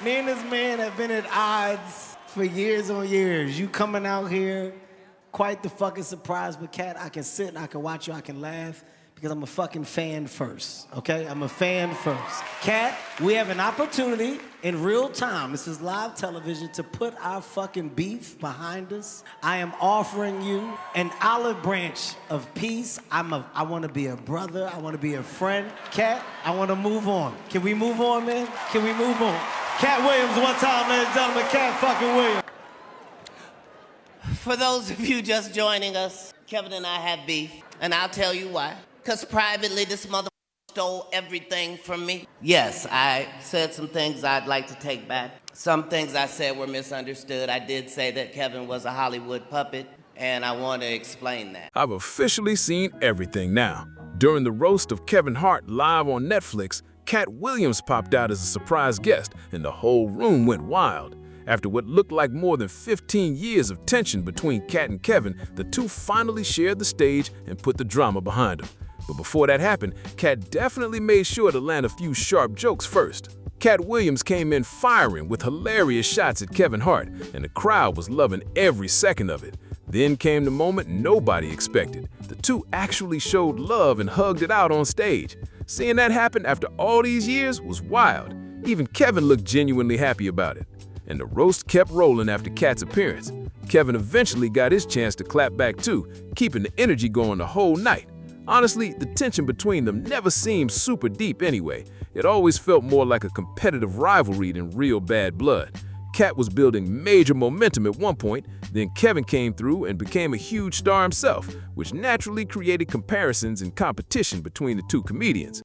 Me and this man have been at odds for years on years. You coming out here, quite the fucking surprise. But Katt, I can sit and I can watch you, I can laugh, because I'm a fucking fan first, okay? I'm a fan first. Katt, we have an opportunity in real time, this is live television, to put our fucking beef behind us. I am offering you an olive branch of peace. I want to be a brother, I want to be a friend. Katt, I want to move on. Can we move on, man? Can we move on? Katt Williams, one time, ladies and gentlemen, Katt fucking Williams. For those of you just joining us, Kevin and I have beef, and I'll tell you why. Because privately, this mother stole everything from me. Yes, I said some things I'd like to take back. Some things I said were misunderstood. I did say that Kevin was a Hollywood puppet, and I want to explain that. I've officially seen everything now. During the roast of Kevin Hart live on Netflix, Katt Williams popped out as a surprise guest, and the whole room went wild. After what looked like more than 15 years of tension between Katt and Kevin, the two finally shared the stage and put the drama behind them. But before that happened, Katt definitely made sure to land a few sharp jokes first. Katt Williams came in firing with hilarious shots at Kevin Hart, and the crowd was loving every second of it. Then came the moment nobody expected. The two actually showed love and hugged it out on stage. Seeing that happen after all these years was wild. Even Kevin looked genuinely happy about it. And the roast kept rolling after Katt's appearance. Kevin eventually got his chance to clap back too, keeping the energy going the whole night. Honestly, the tension between them never seemed super deep anyway. It always felt more like a competitive rivalry than real bad blood. Katt was building major momentum at one point, then Kevin came through and became a huge star himself, which naturally created comparisons and competition between the two comedians.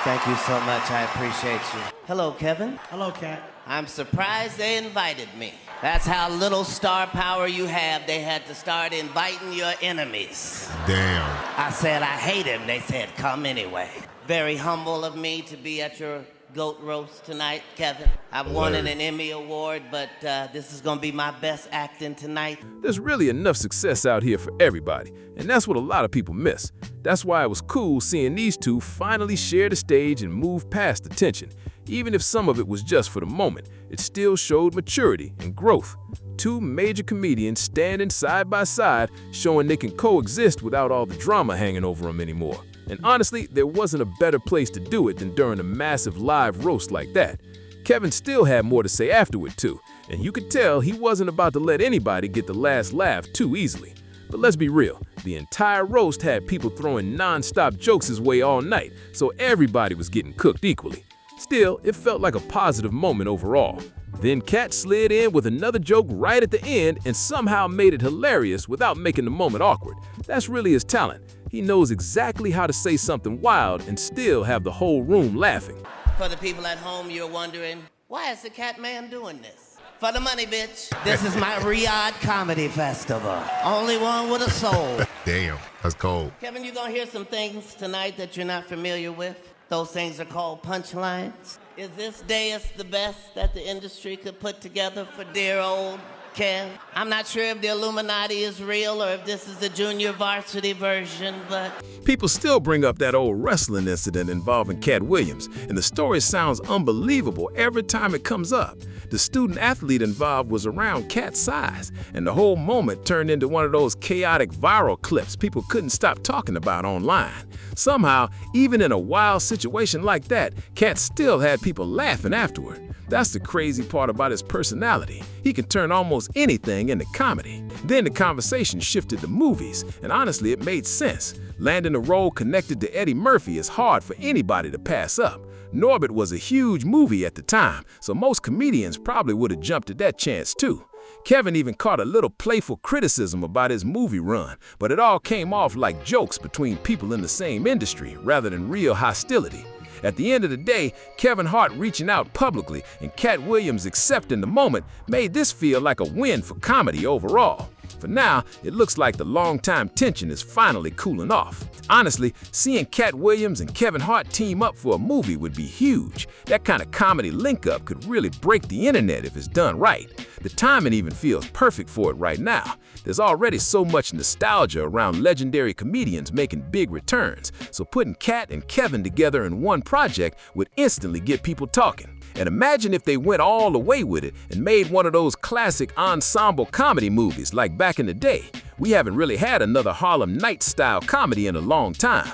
Thank you so much, I appreciate you. Hello, Kevin. Hello, Katt. I'm surprised they invited me. That's how little star power you have. They had to start inviting your enemies. Damn. I said I hate him. They said, come anyway. Very humble of me to be at your goat roast tonight, Kevin. I've won an Emmy Award, but this is gonna be my best acting tonight. There's really enough success out here for everybody, and that's what a lot of people miss. That's why it was cool seeing these two finally share the stage and move past the tension. Even if some of it was just for the moment, it still showed maturity and growth. Two major comedians standing side by side, showing they can coexist without all the drama hanging over them anymore. And honestly, there wasn't a better place to do it than during a massive live roast like that. Kevin still had more to say afterward too, and you could tell he wasn't about to let anybody get the last laugh too easily. But let's be real, the entire roast had people throwing non-stop jokes his way all night, so everybody was getting cooked equally. Still, it felt like a positive moment overall. Then Katt slid in with another joke right at the end and somehow made it hilarious without making the moment awkward. That's really his talent. He knows exactly how to say something wild and still have the whole room laughing. For the people at home, you're wondering, why is the Katt man doing this? For the money, bitch. This is my Riyadh Comedy Festival. Only one with a soul. Damn, that's cold. Kevin, you're gonna hear some things tonight that you're not familiar with. Those things are called punchlines. Is this dais the best that the industry could put together for dear old Kev? I'm not sure if the Illuminati is real or if this is the junior varsity version, but... People still bring up that old wrestling incident involving Katt Williams, and the story sounds unbelievable every time it comes up. The student athlete involved was around Katt's size, and the whole moment turned into one of those chaotic viral clips people couldn't stop talking about online. Somehow, even in a wild situation like that, Katt still had people laughing afterward. That's the crazy part about his personality. He can turn almost anything into comedy. Then the conversation shifted to movies, and honestly, it made sense. Landing a role connected to Eddie Murphy is hard for anybody to pass up. Norbit was a huge movie at the time, so most comedians probably would have jumped at that chance too. Kevin even caught a little playful criticism about his movie run, but it all came off like jokes between people in the same industry rather than real hostility. At the end of the day, Kevin Hart reaching out publicly and Katt Williams accepting the moment made this feel like a win for comedy overall. For now, it looks like the long-time tension is finally cooling off. Honestly, seeing Katt Williams and Kevin Hart team up for a movie would be huge. That kind of comedy link-up could really break the internet if it's done right. The timing even feels perfect for it right now. There's already so much nostalgia around legendary comedians making big returns, so putting Katt and Kevin together in one project would instantly get people talking. And imagine if they went all the way with it and made one of those classic ensemble comedy movies like back in the day. We haven't really had another Harlem Nights-style comedy in a long time.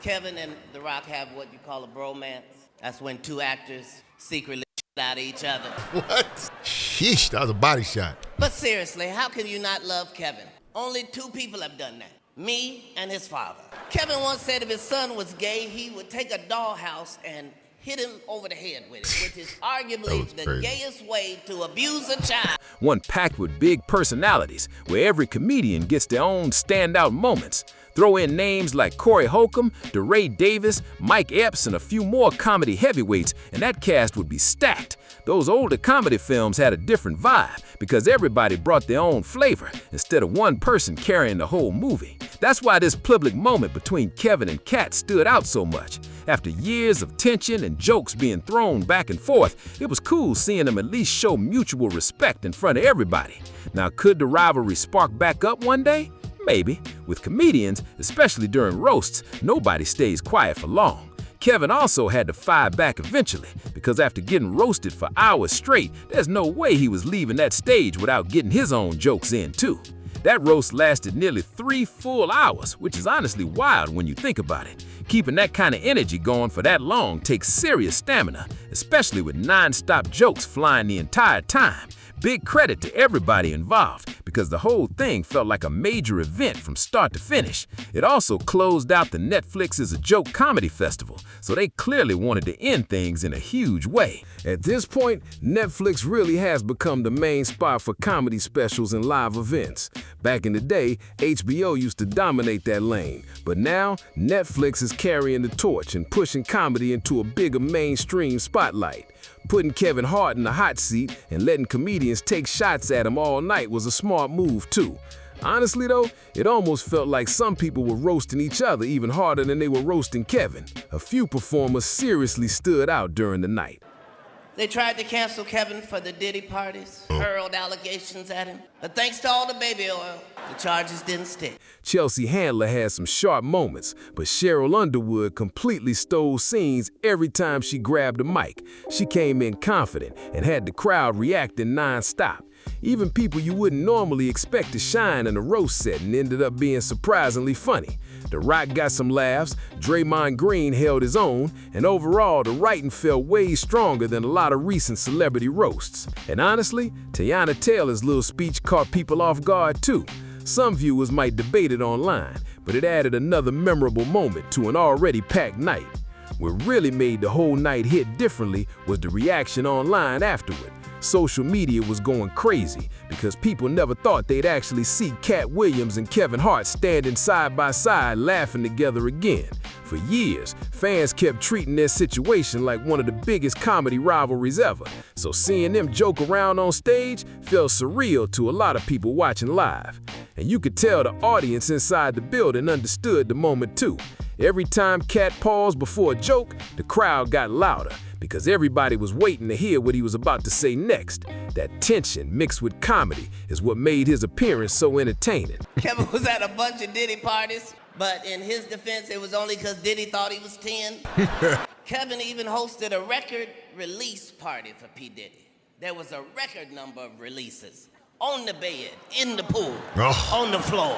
Kevin and The Rock have what you call a bromance. That's when two actors secretly out of each other. What? Sheesh, that was a body shot. But seriously, how can you not love Kevin? Only two people have done that. Me and his father. Kevin once said if his son was gay, he would take a dollhouse and hit him over the head with it, which is arguably the gayest way to abuse a child. One packed with big personalities, where every comedian gets their own standout moments. Throw in names like Corey Holcomb, DeRay Davis, Mike Epps, and a few more comedy heavyweights, and that cast would be stacked. Those older comedy films had a different vibe because everybody brought their own flavor instead of one person carrying the whole movie. That's why this public moment between Kevin and Katt stood out so much. After years of tension and jokes being thrown back and forth, it was cool seeing them at least show mutual respect in front of everybody. Now, could the rivalry spark back up one day? Maybe. With comedians, especially during roasts, nobody stays quiet for long. Kevin also had to fire back eventually, because after getting roasted for hours straight, there's no way he was leaving that stage without getting his own jokes in too. That roast lasted nearly 3 full hours, which is honestly wild when you think about it. Keeping that kind of energy going for that long takes serious stamina, especially with non-stop jokes flying the entire time. Big credit to everybody involved, because the whole thing felt like a major event from start to finish. It also closed out the Netflix is a Joke comedy festival, so they clearly wanted to end things in a huge way. At this point, Netflix really has become the main spot for comedy specials and live events. Back in the day, HBO used to dominate that lane, but now Netflix is carrying the torch and pushing comedy into a bigger mainstream spotlight. Putting Kevin Hart in the hot seat and letting comedians take shots at him all night was a smart move too. Honestly though, it almost felt like some people were roasting each other even harder than they were roasting Kevin. A few performers seriously stood out during the night. They tried to cancel Kevin for the Diddy parties, hurled allegations at him. But thanks to all the baby oil, the charges didn't stick. Chelsea Handler had some sharp moments, but Cheryl Underwood completely stole scenes every time she grabbed a mic. She came in confident and had the crowd reacting non-stop. Even people you wouldn't normally expect to shine in a roast setting ended up being surprisingly funny. The Rock got some laughs, Draymond Green held his own, and overall the writing felt way stronger than a lot of recent celebrity roasts. And honestly, Teyana Taylor's little speech caught people off guard too. Some viewers might debate it online, but it added another memorable moment to an already packed night. What really made the whole night hit differently was the reaction online afterward. Social media was going crazy because people never thought they'd actually see Katt Williams and Kevin Hart standing side by side laughing together again. For years, fans kept treating their situation like one of the biggest comedy rivalries ever, so seeing them joke around on stage felt surreal to a lot of people watching live. And you could tell the audience inside the building understood the moment too. Every time Katt paused before a joke, the crowd got louder, because everybody was waiting to hear what he was about to say next. That tension mixed with comedy is what made his appearance so entertaining. Kevin was at a bunch of Diddy parties, but in his defense, it was only because Diddy thought he was 10. Kevin even hosted a record release party for P. Diddy. There was a record number of releases. On the bed, in the pool, on the floor,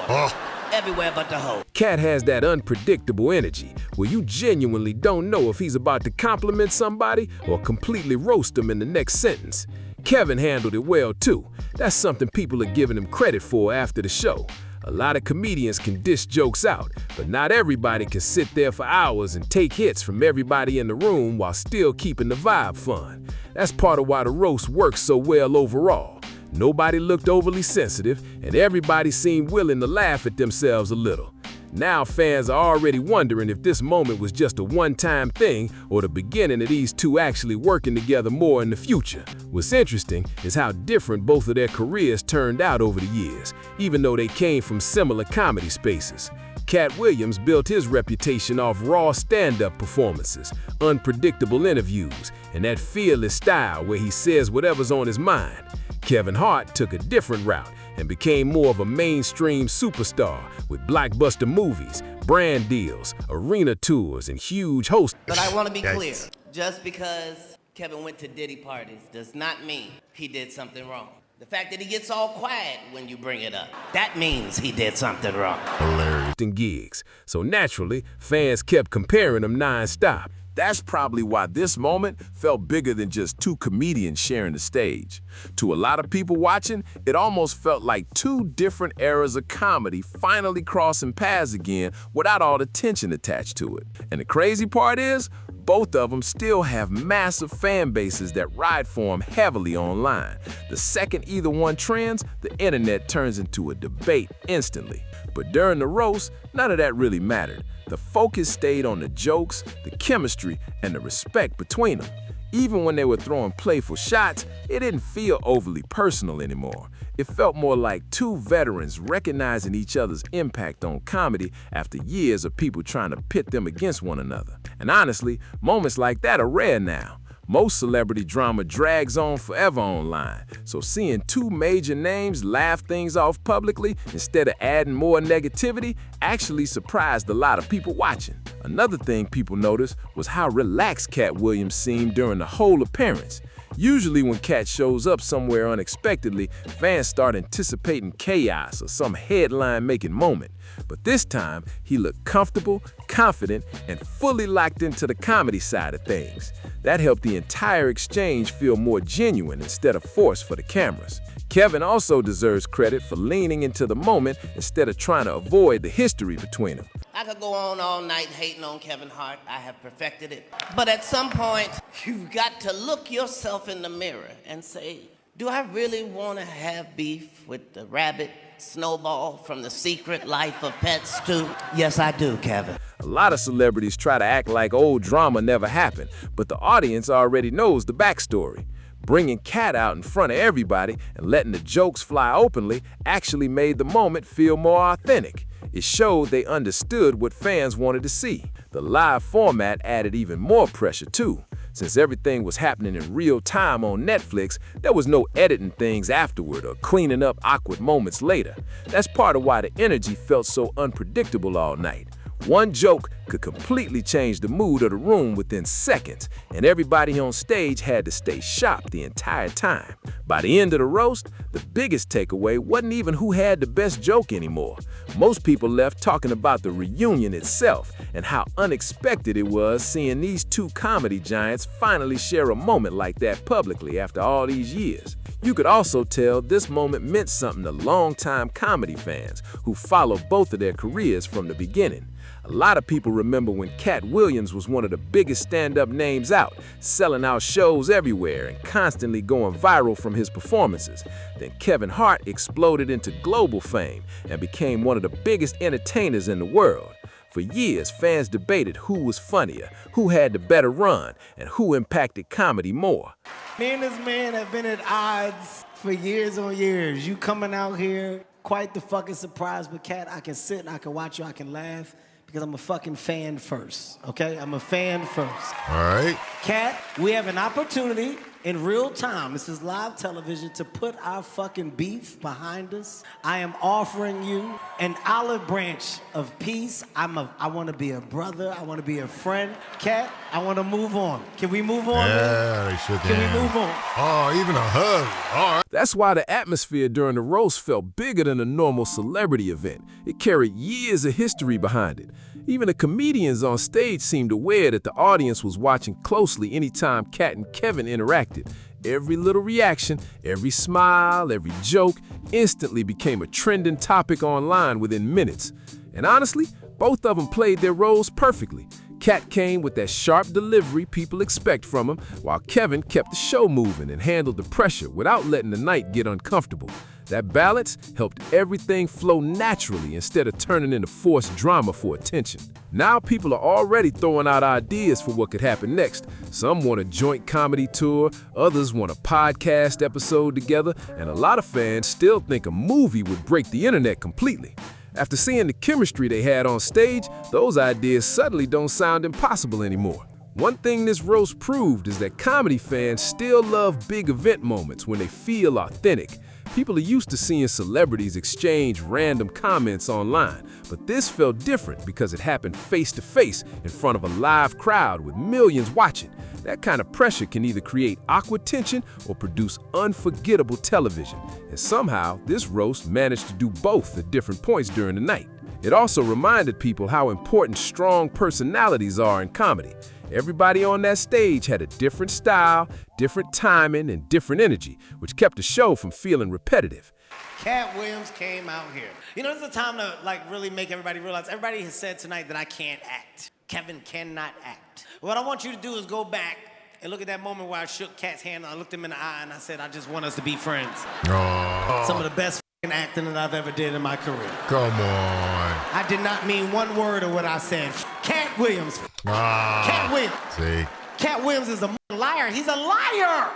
everywhere but the hoe. Katt has that unpredictable energy where you genuinely don't know if he's about to compliment somebody or completely roast them in the next sentence. Kevin handled it well too. That's something people are giving him credit for after the show. A lot of comedians can dish jokes out, but not everybody can sit there for hours and take hits from everybody in the room while still keeping the vibe fun. That's part of why the roast works so well overall. Nobody looked overly sensitive, and everybody seemed willing to laugh at themselves a little. Now fans are already wondering if this moment was just a one-time thing or the beginning of these two actually working together more in the future. What's interesting is how different both of their careers turned out over the years, even though they came from similar comedy spaces. Katt Williams built his reputation off raw stand-up performances, unpredictable interviews, and that fearless style where he says whatever's on his mind. Kevin Hart took a different route and became more of a mainstream superstar with blockbuster movies, brand deals, arena tours, and huge hosts. But I want to be clear, just because Kevin went to Diddy parties does not mean he did something wrong. The fact that he gets all quiet when you bring it up, that means he did something wrong. Hilarious. Gigs, so naturally, fans kept comparing them non-stop. That's probably why this moment felt bigger than just two comedians sharing the stage. To a lot of people watching, it almost felt like two different eras of comedy finally crossing paths again without all the tension attached to it. And the crazy part is, both of them still have massive fan bases that ride for them heavily online. The second either one trends, the internet turns into a debate instantly. But during the roast, none of that really mattered. The focus stayed on the jokes, the chemistry, and the respect between them. Even when they were throwing playful shots, it didn't feel overly personal anymore. It felt more like two veterans recognizing each other's impact on comedy after years of people trying to pit them against one another. And honestly, moments like that are rare now. Most celebrity drama drags on forever online, so seeing two major names laugh things off publicly instead of adding more negativity actually surprised a lot of people watching. Another thing people noticed was how relaxed Katt Williams seemed during the whole appearance. Usually when Katt shows up somewhere unexpectedly, fans start anticipating chaos or some headline-making moment. But this time, he looked comfortable, confident, and fully locked into the comedy side of things. That helped the entire exchange feel more genuine instead of forced for the cameras. Kevin also deserves credit for leaning into the moment instead of trying to avoid the history between them. I could go on all night hating on Kevin Hart. I have perfected it. But at some point, you've got to look yourself in the mirror and say, do I really want to have beef with the rabbit Snowball from The Secret Life of Pets 2? Yes, I do, Kevin. A lot of celebrities try to act like old drama never happened, but the audience already knows the backstory. Bringing Katt out in front of everybody and letting the jokes fly openly actually made the moment feel more authentic. It showed they understood what fans wanted to see. The live format added even more pressure too. Since everything was happening in real time on Netflix, there was no editing things afterward or cleaning up awkward moments later. That's part of why the energy felt so unpredictable all night. One joke could completely change the mood of the room within seconds, and everybody on stage had to stay sharp the entire time. By the end of the roast, the biggest takeaway wasn't even who had the best joke anymore. Most people left talking about the reunion itself and how unexpected it was seeing these two comedy giants finally share a moment like that publicly after all these years. You could also tell this moment meant something to longtime comedy fans who followed both of their careers from the beginning. A lot of people remember when Katt Williams was one of the biggest stand-up names out, selling out shows everywhere and constantly going viral from his performances. Then Kevin Hart exploded into global fame and became one of the biggest entertainers in the world. For years, fans debated who was funnier, who had the better run, and who impacted comedy more. Me and this man have been at odds for years on years. You coming out here, quite the fucking surprise, but Katt, I can sit and I can watch you, I can laugh. Because I'm a fucking fan first, okay? I'm a fan first. All right. Katt, we have an opportunity in real time, this is live television, to put our fucking beef behind us. I am offering you an olive branch of peace. I want to be a brother. I want to be a friend. Katt, I want to move on. Can we move on? Yeah, they shook Can hands. we move on? Oh, even a hug. All right. That's why the atmosphere during the roast felt bigger than a normal celebrity event. It carried years of history behind it. Even the comedians on stage seemed aware that the audience was watching closely anytime Katt and Kevin interacted. Every little reaction, every smile, every joke instantly became a trending topic online within minutes. And honestly, both of them played their roles perfectly. Katt came with that sharp delivery people expect from him, while Kevin kept the show moving and handled the pressure without letting the night get uncomfortable. That balance helped everything flow naturally instead of turning into forced drama for attention. Now people are already throwing out ideas for what could happen next. Some want a joint comedy tour, others want a podcast episode together, and a lot of fans still think a movie would break the internet completely. After seeing the chemistry they had on stage, those ideas suddenly don't sound impossible anymore. One thing this roast proved is that comedy fans still love big event moments when they feel authentic. People are used to seeing celebrities exchange random comments online, but this felt different because it happened face-to-face in front of a live crowd with millions watching. That kind of pressure can either create awkward tension or produce unforgettable television. And somehow, this roast managed to do both at different points during the night. It also reminded people how important strong personalities are in comedy. Everybody on that stage had a different style, different timing, and different energy, which kept the show from feeling repetitive. Katt Williams came out here. You know, this is a time to really make everybody realize, everybody has said tonight that I can't act. Kevin cannot act. What I want you to do is go back and look at that moment where I shook Katt's hand, I looked him in the eye, and I said, I just want us to be friends. Some of the best acting that I've ever did in my career. Come on. I did not mean one word of what I said. Katt Williams. Katt Williams. See? Katt Williams is a liar. He's a liar.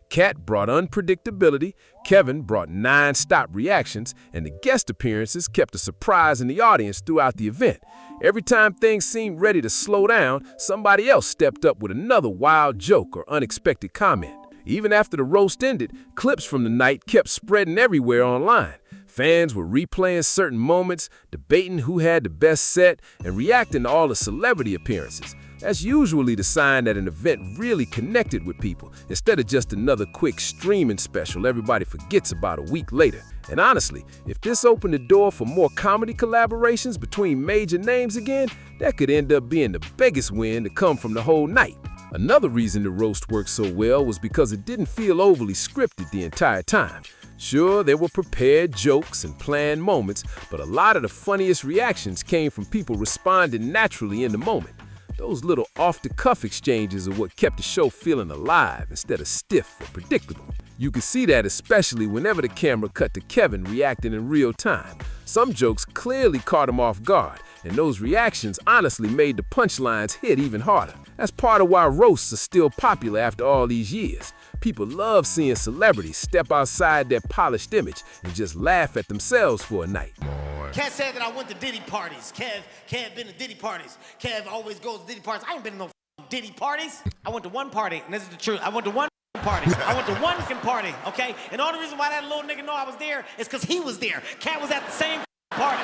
Katt brought unpredictability, Kevin brought non-stop reactions, and the guest appearances kept a surprise in the audience throughout the event. Every time things seemed ready to slow down, somebody else stepped up with another wild joke or unexpected comment. Even after the roast ended, clips from the night kept spreading everywhere online. Fans were replaying certain moments, debating who had the best set, and reacting to all the celebrity appearances. That's usually the sign that an event really connected with people, instead of just another quick streaming special everybody forgets about a week later. And honestly, if this opened the door for more comedy collaborations between major names again, that could end up being the biggest win to come from the whole night. Another reason the roast worked so well was because it didn't feel overly scripted the entire time. Sure, there were prepared jokes and planned moments, but a lot of the funniest reactions came from people responding naturally in the moment. Those little off-the-cuff exchanges are what kept the show feeling alive instead of stiff or predictable. You could see that especially whenever the camera cut to Kevin reacting in real time. Some jokes clearly caught him off guard, and those reactions honestly made the punchlines hit even harder. That's part of why roasts are still popular after all these years. People love seeing celebrities step outside their polished image and just laugh at themselves for a night. Katt said that I went to Diddy parties. Kev been to Diddy parties. Kev always goes to Diddy parties. I ain't been to no Diddy parties. I went to one party, and this is the truth. I went to one party. I went to one party, okay? And the only reason why that little nigga know I was there is because he was there. Katt was at the same party.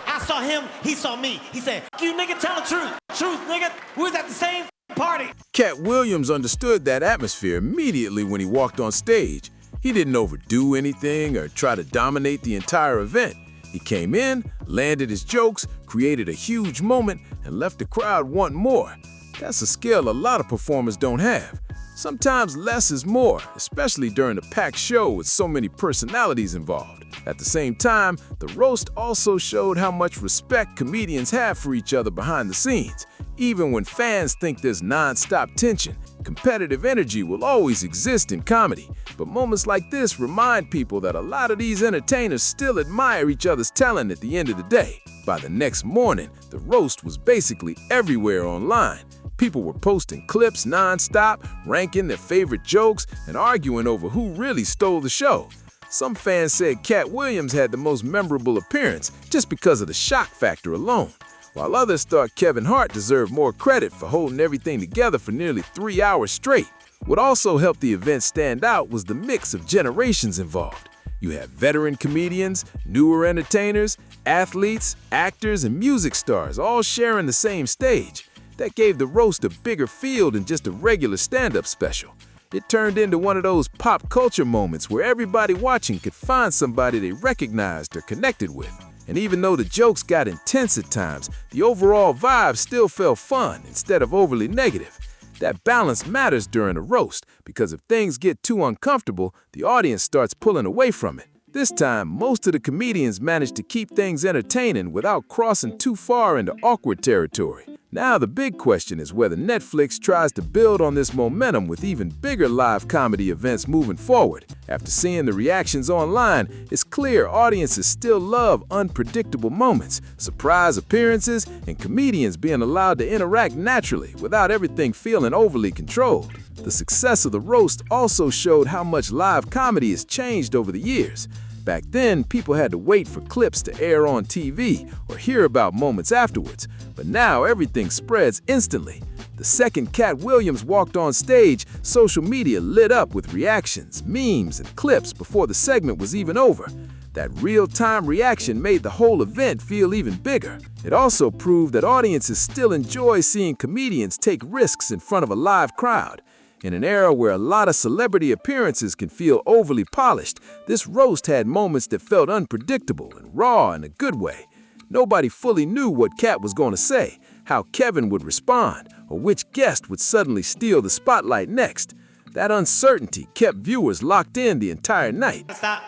I saw him, he saw me. He said, you nigga, tell the truth. Truth, nigga. We was at the same party. Katt Williams understood that atmosphere immediately when he walked on stage. He didn't overdo anything or try to dominate the entire event. He came in, landed his jokes, created a huge moment, and left the crowd wanting more. That's a skill a lot of performers don't have. Sometimes less is more, especially during a packed show with so many personalities involved. At the same time, the roast also showed how much respect comedians have for each other behind the scenes. Even when fans think there's non-stop tension, competitive energy will always exist in comedy. But moments like this remind people that a lot of these entertainers still admire each other's talent at the end of the day. By the next morning, the roast was basically everywhere online. People were posting clips non-stop, ranking their favorite jokes, and arguing over who really stole the show. Some fans said Katt Williams had the most memorable appearance just because of the shock factor alone, while others thought Kevin Hart deserved more credit for holding everything together for nearly 3 hours straight. What also helped the event stand out was the mix of generations involved. You have veteran comedians, newer entertainers, athletes, actors, and music stars all sharing the same stage. That gave the roast a bigger feel than just a regular stand-up special. It turned into one of those pop culture moments where everybody watching could find somebody they recognized or connected with. And even though the jokes got intense at times, the overall vibe still felt fun instead of overly negative. That balance matters during a roast, because if things get too uncomfortable, the audience starts pulling away from it. This time, most of the comedians managed to keep things entertaining without crossing too far into awkward territory. Now the big question is whether Netflix tries to build on this momentum with even bigger live comedy events moving forward. After seeing the reactions online, it's clear audiences still love unpredictable moments, surprise appearances, and comedians being allowed to interact naturally without everything feeling overly controlled. The success of the roast also showed how much live comedy has changed over the years. Back then, people had to wait for clips to air on TV or hear about moments afterwards, but now everything spreads instantly. The second Katt Williams walked on stage, social media lit up with reactions, memes, and clips before the segment was even over. That real-time reaction made the whole event feel even bigger. It also proved that audiences still enjoy seeing comedians take risks in front of a live crowd. In an era where a lot of celebrity appearances can feel overly polished, this roast had moments that felt unpredictable and raw in a good way. Nobody fully knew what Katt was going to say, how Kevin would respond, or which guest would suddenly steal the spotlight next. That uncertainty kept viewers locked in the entire night. Stop.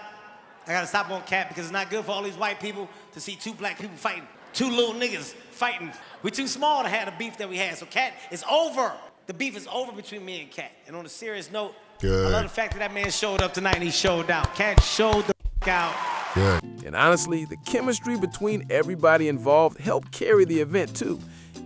I gotta stop on Katt because it's not good for all these white people to see two black people fighting, two little niggas fighting. We're too small to have the beef that we had, so Katt, it's over. The beef is over between me and Katt. And on a serious note, Good. I love the fact that that man showed up tonight and he showed out. Katt showed the out. Good. And honestly, the chemistry between everybody involved helped carry the event too.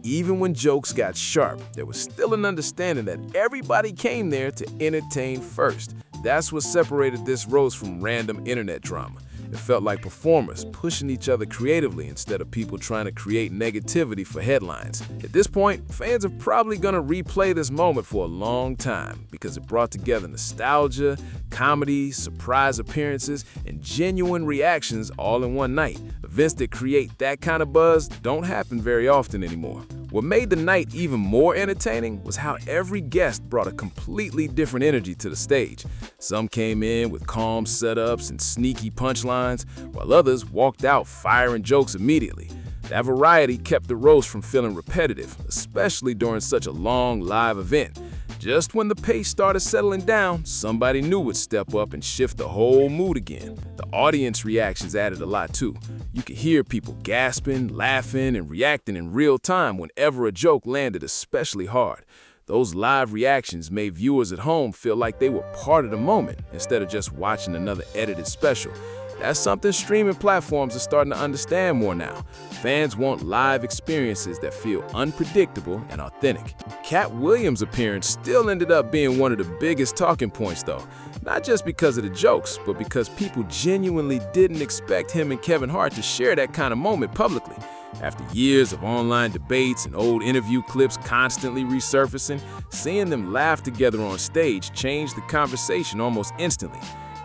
Even when jokes got sharp, there was still an understanding that everybody came there to entertain first. That's what separated this roast from random internet drama. It felt like performers pushing each other creatively instead of people trying to create negativity for headlines. At this point, fans are probably gonna replay this moment for a long time because it brought together nostalgia, comedy, surprise appearances, and genuine reactions all in one night. Events that create that kind of buzz don't happen very often anymore. What made the night even more entertaining was how every guest brought a completely different energy to the stage. Some came in with calm setups and sneaky punchlines, while others walked out firing jokes immediately. That variety kept the roast from feeling repetitive, especially during such a long live event. Just when the pace started settling down, somebody new would step up and shift the whole mood again. The audience reactions added a lot too. You could hear people gasping, laughing, and reacting in real time whenever a joke landed especially hard. Those live reactions made viewers at home feel like they were part of the moment instead of just watching another edited special. That's something streaming platforms are starting to understand more now. Fans want live experiences that feel unpredictable and authentic. Katt Williams' appearance still ended up being one of the biggest talking points though. Not just because of the jokes, but because people genuinely didn't expect him and Kevin Hart to share that kind of moment publicly. After years of online debates and old interview clips constantly resurfacing, seeing them laugh together on stage changed the conversation almost instantly.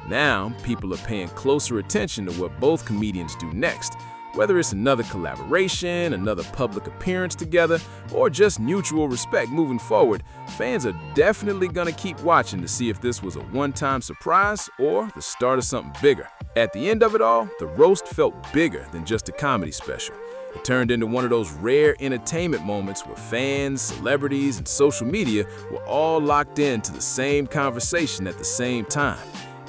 Now, people are paying closer attention to what both comedians do next. Whether it's another collaboration, another public appearance together, or just mutual respect moving forward, fans are definitely gonna keep watching to see if this was a one-time surprise or the start of something bigger. At the end of it all, the roast felt bigger than just a comedy special. It turned into one of those rare entertainment moments where fans, celebrities, and social media were all locked into the same conversation at the same time.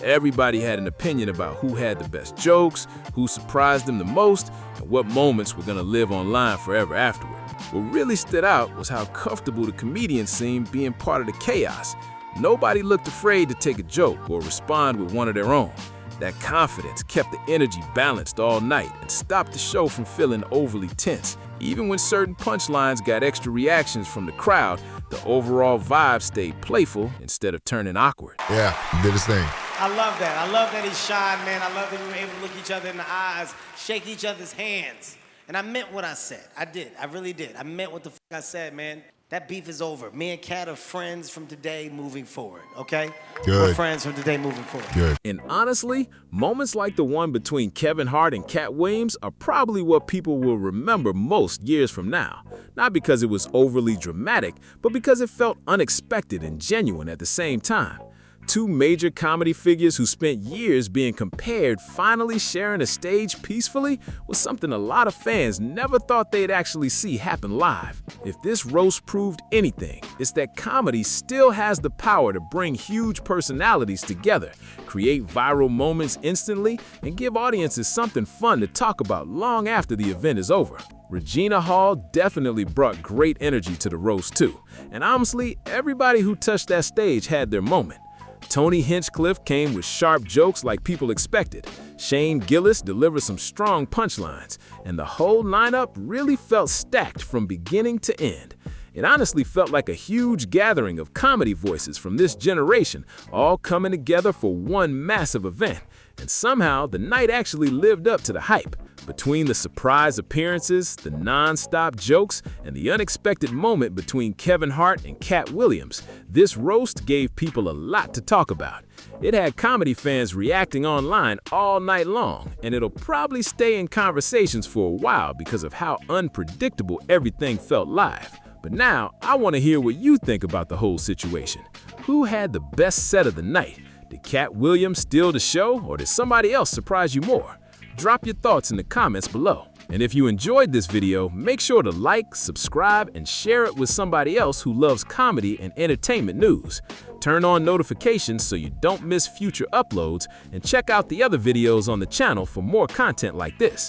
Everybody had an opinion about who had the best jokes, who surprised them the most, and what moments were gonna live online forever afterward. What really stood out was how comfortable the comedians seemed being part of the chaos. Nobody looked afraid to take a joke or respond with one of their own. That confidence kept the energy balanced all night and stopped the show from feeling overly tense. Even when certain punchlines got extra reactions from the crowd, the overall vibe stayed playful instead of turning awkward. Yeah, he did his thing. I love that. I love that he shined, man. I love that we were able to look each other in the eyes, shake each other's hands. And I meant what I said. I did. I really did. I meant what the fuck I said, man. That beef is over. Me and Katt are friends from today moving forward, okay? Good. We're friends from today moving forward. Good. And honestly, moments like the one between Kevin Hart and Katt Williams are probably what people will remember most years from now. Not because it was overly dramatic, but because it felt unexpected and genuine at the same time. Two major comedy figures who spent years being compared finally sharing a stage peacefully was something a lot of fans never thought they'd actually see happen live. If this roast proved anything, it's that comedy still has the power to bring huge personalities together, create viral moments instantly, and give audiences something fun to talk about long after the event is over. Regina Hall definitely brought great energy to the roast too, and honestly, everybody who touched that stage had their moment. Tony Hinchcliffe came with sharp jokes like people expected. Shane Gillis delivered some strong punchlines, and the whole lineup really felt stacked from beginning to end. It honestly felt like a huge gathering of comedy voices from this generation, all coming together for one massive event. And somehow, the night actually lived up to the hype. Between the surprise appearances, the non-stop jokes, and the unexpected moment between Kevin Hart and Katt Williams, this roast gave people a lot to talk about. It had comedy fans reacting online all night long, and it'll probably stay in conversations for a while because of how unpredictable everything felt live. But now, I want to hear what you think about the whole situation. Who had the best set of the night? Did Katt Williams steal the show, or did somebody else surprise you more? Drop your thoughts in the comments below. And if you enjoyed this video, make sure to like, subscribe, and share it with somebody else who loves comedy and entertainment news. Turn on notifications so you don't miss future uploads, and check out the other videos on the channel for more content like this.